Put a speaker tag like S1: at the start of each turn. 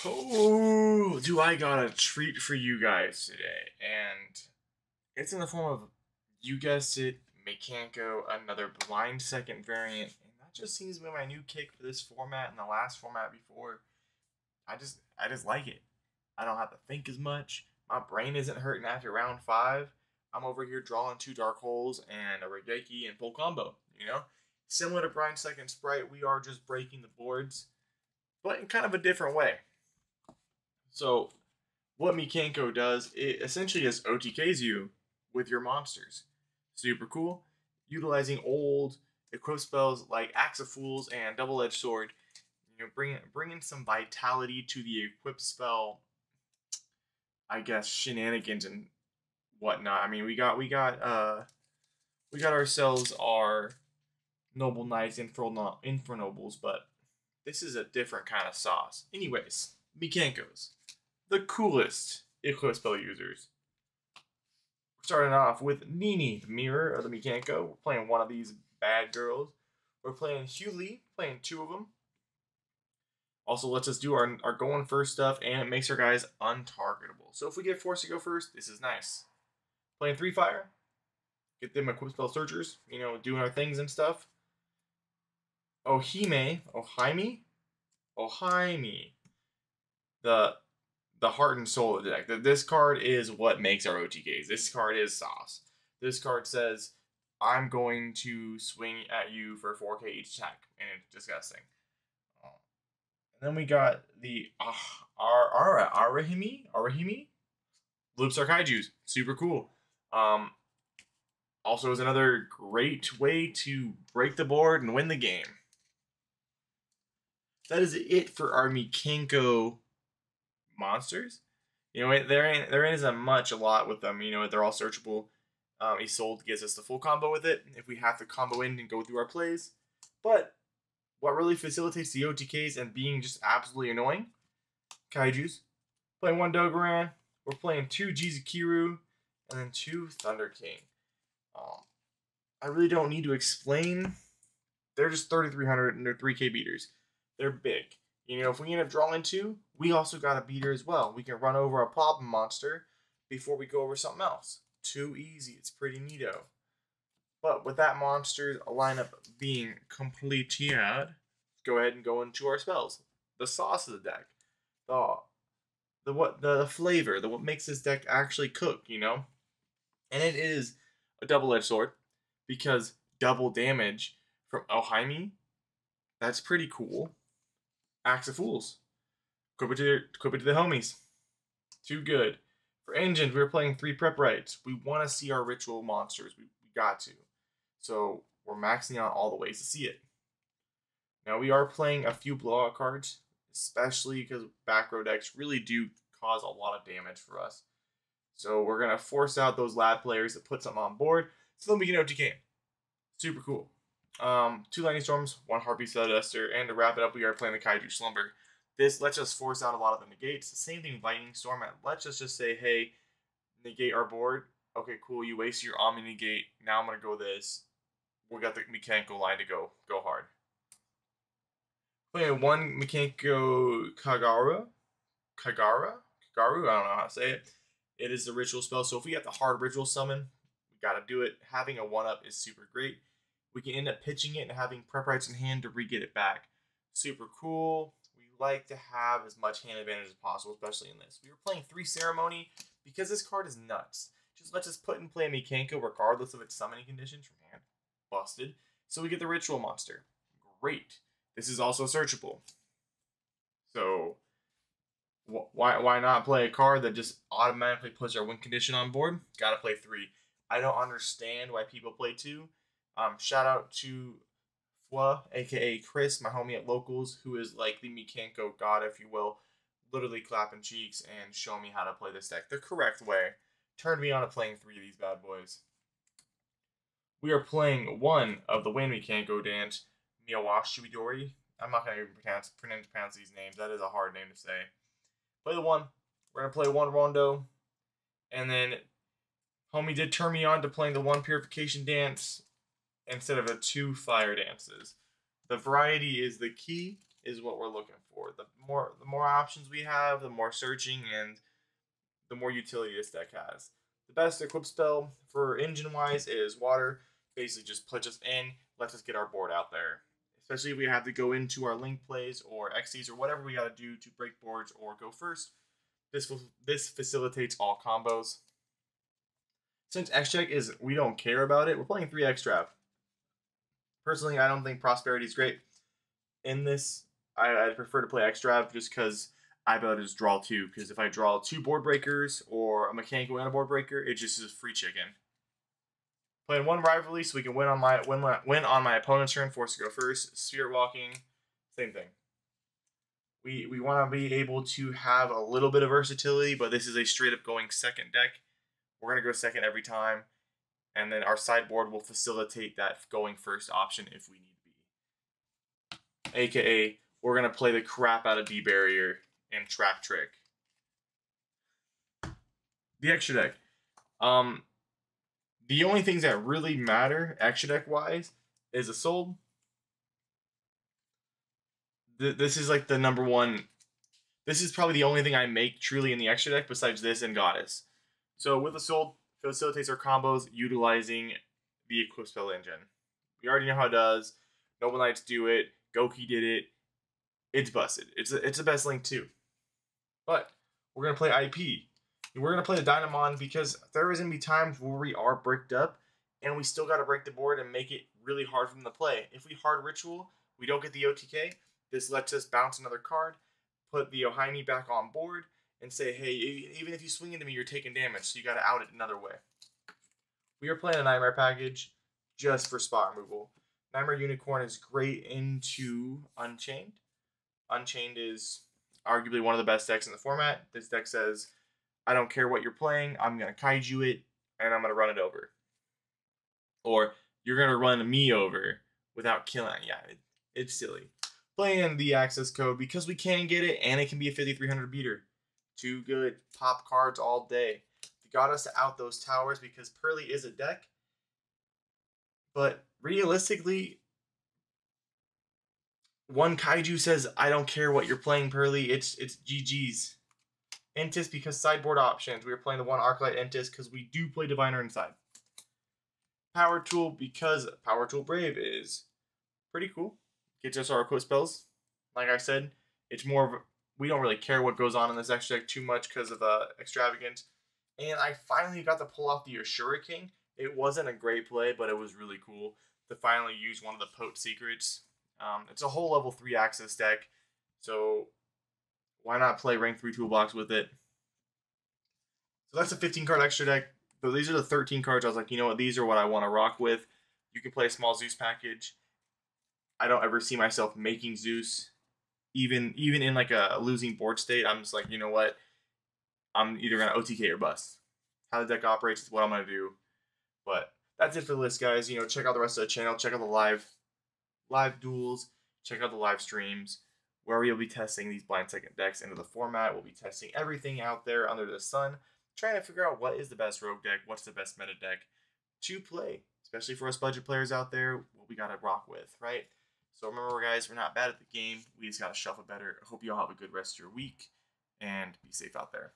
S1: Oh, do I got a treat for you guys today? And it's in the form of, you guessed it, Mikano, another blind second variant. And that just seems to be my new kick for this format and the last format before. I just like it. I don't have to think as much. My brain isn't hurting after round 5. I'm over here drawing 2 dark holes and a Regeki and full combo, you know? Similar to blind second sprite, we are just breaking the boards, but in kind of a different way. So, what Mikano does, it essentially just OTKs you with your monsters. Super cool. Utilizing old equip spells like Axe of Fools and Double-Edged Sword, you know, bringing some vitality to the equip spell, I guess, shenanigans and whatnot. I mean, we got ourselves our Noble Knights, Infernobles, but this is a different kind of sauce. Anyways, Mikankos, the coolest equip spell users. We're starting off with Nini, the mirror of the Mikano. We're playing one of these bad girls. We're playing Huli, playing 2 of them. Also lets us do our going first stuff, and it makes our guys untargetable. So if we get forced to go first, this is nice. Playing 3 fire, get them equip spell searchers, you know, doing our things and stuff. Ohaime, the heart and soul of the deck. This card is what makes our OTKs. This card is sauce. This card says, I'm going to swing at you for 4k each attack, and it's disgusting. And then we got the Arahimi Loops are Kaijus. Super cool. Also is another great way to break the board and win the game. That is it for our Mikano monsters. You know, there isn't a lot with them. You know, they're all searchable. Isolde gives us the full combo with it if we have to combo in and go through our plays. But what really facilitates the OTKs and being just absolutely annoying, Kaijus. Playing 1 Dogoran. We're playing 2 Jizukiru and then 2 Thunder King. I really don't need to explain. They're just 3,300 and they're 3k beaters. They're big. You know, if we end up drawing 2, we also got a beater as well. We can run over a problem monster before we go over something else. Too easy. It's pretty neato. But with that monster lineup being completed, let's go ahead and go into our spells. The sauce of the deck. The flavor, what makes this deck actually cook, you know? And it is a double-edged sword, because double damage from Ohaime, that's pretty cool. Axe of Fools. Equip it to the homies. Too good. For engines, we were playing 3 prep rights. We want to see our ritual monsters. We got to. So we're maxing out all the ways to see it. Now we are playing a few blowout cards, especially because back row decks really do cause a lot of damage for us. So we're going to force out those lab players to put something on board so then we can OTK. Super cool. 2 Lightning Storms, 1 Heartbeat Celduster, and to wrap it up, we are playing the Kaiju Slumber. This lets us force out a lot of the negates. The same thing with Lightning Storm. It lets us just say, hey, negate our board. Okay, cool. You wasted your Omni Negate. Now I'm going to go this. We got the Mikano line to go hard. Playing 1 Mikano Kagaru. I don't know how to say it. It is the ritual spell. So if we have the hard ritual summon, we got to do it. Having a 1-up is super great. We can end up pitching it and having prep rights in hand to re-get it back. Super cool. We like to have as much hand advantage as possible, especially in this. We were playing 3 Ceremony because this card is nuts. Just lets us put in play a Mikano regardless of its summoning conditions from hand. Busted. So we get the ritual monster. Great. This is also searchable. So why not play a card that just automatically puts our win condition on board? Gotta play 3. I don't understand why people play 2. Shout out to Fwa, aka Chris, my homie at Locals, who is like the Mikano god, if you will, literally clapping cheeks and showing me how to play this deck the correct way. Turned me on to playing 3 of these bad boys. We are playing 1 of the Wayne Mikano dance, Miyawashi Midori. I'm not going to even pronounce these names. That is a hard name to say. Play the 1. We're going to play 1 Rondo. And then homie did turn me on to playing the 1 Purification Dance instead of the 2 Fire Dances. The variety is the key. is what we're looking for. The more options we have, the more searching and the more utility this deck has. The best equip spell for engine wise is water. Basically just puts us in, lets us get our board out there. Especially if we have to go into our link plays or XCs or whatever we got to do to break boards or go first. This facilitates all combos. Since X-Check is, we don't care about it, we're playing 3X draft. Personally, I don't think Prosperity is great. In this, I prefer to play X-Draft just because I better just draw 2. Because if I draw 2 board breakers or a mechanical and a board breaker, it just is free chicken. Playing 1 rivalry so we can win on my opponent's turn, force to go first. Spirit Walking, same thing. We want to be able to have a little bit of versatility, but this is a straight up going second deck. We're going to go second every time, and then our sideboard will facilitate that going first option if we need to be. AKA, we're going to play the crap out of D-Barrier and Track Trick. The extra deck. The only things that really matter, extra deck wise, is a Soul. This is like the number one. This is probably the only thing I make truly in the extra deck besides this and Goddess. So with the Soul, facilitates our combos utilizing the equip spell engine. We already know how it does. Noble Knights do it. Goki did it. It's busted. It's the best link too. But we're gonna play IP. We're going to play the Dynamon because there is going to be times where we are bricked up and we still got to break the board and make it really hard for them to play. If we hard Ritual, we don't get the OTK. This lets us bounce another card, put the Ohaimi back on board, and say, hey, even if you swing into me, you're taking damage, so you got to out it another way. We are playing a Nightmare package just for spot removal. Nightmare Unicorn is great into Unchained. Unchained is arguably one of the best decks in the format. This deck says, I don't care what you're playing, I'm going to kaiju it, and I'm going to run it over. Or, you're going to run me over without killing it. Yeah, it's silly. Playing the access code because we can get it, and it can be a 5300 beater. 2 good pop cards all day. It got us to out those towers because Pearly is a deck. But, realistically, one kaiju says, I don't care what you're playing, Pearly, it's GG's. Entis because sideboard options. We are playing the 1 Arclight Entis because we do play Diviner inside. Power Tool because Power Tool Brave is pretty cool. Gets us our equip spells. Like I said, it's more of we don't really care what goes on in this extra deck too much because of extravagance. And I finally got to pull off the Ashura King. It wasn't a great play, but it was really cool to finally use one of the Pote Secrets. It's a whole level 3 access deck, so why not play rank 3 toolbox with it? So that's a 15 card extra deck. So these are the 13 cards. I was like, you know what? These are what I want to rock with. You can play a small Zeus package. I don't ever see myself making Zeus. Even in like a losing board state, I'm just like, you know what? I'm either going to OTK or bust. How the deck operates is what I'm going to do. But that's it for the list, guys. You know, check out the rest of the channel. Check out the live duels. Check out the live streams, where we'll be testing these blind second decks into the format. We'll be testing everything out there under the sun, trying to figure out what is the best rogue deck, what's the best meta deck to play, especially for us budget players out there, what we got to rock with, right? So remember, guys, we're not bad at the game. We just got to shuffle better. I hope you all have a good rest of your week, and be safe out there.